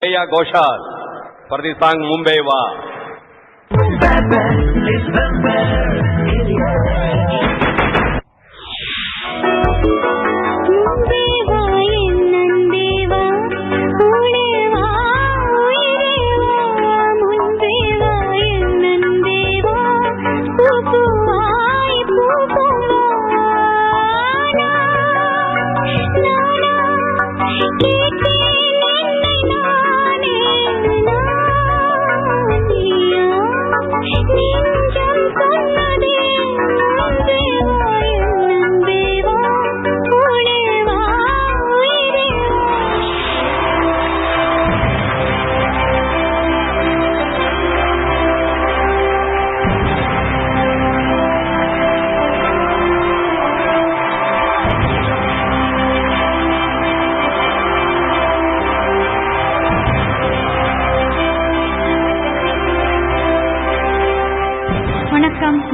Shreya Ghoshal for the song Mumbai Va.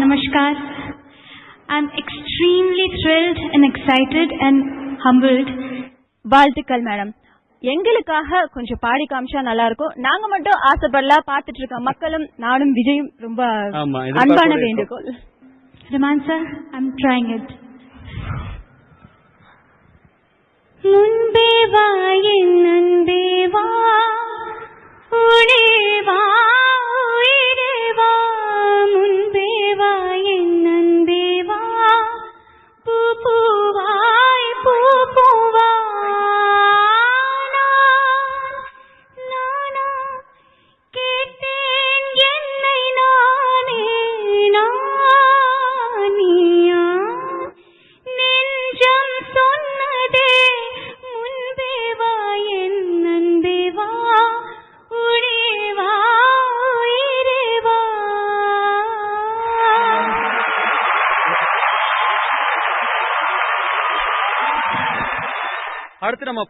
Namaskar. I'm extremely thrilled and excited and humbled. வாழ்த்துக்கள் madam. எங்களுக்காக கொஞ்சம் பாடி காமிச்சா நல்லா இருக்கும். நாங்க மட்டும் ஆசைப்படலாம், பார்த்துட்டு இருக்க மக்களும் நானும் விஜயும் ரொம்ப அன்பான வேண்டுகோள். Raman sir, I'm trying it. முன்பே வா என் அன்பே வா, உடே வா உயிரே வா, முன்பே வா என் அன்பே வா, பூ பூவாய் பூ பூவா, நானா கேட்டேன் என்னை நானே, நானியா நெஞ்சம் சொன்னதே, முன்பே வா என் அன்பே வா, உடே வா உயிரே வா. அடுத்து நம்ம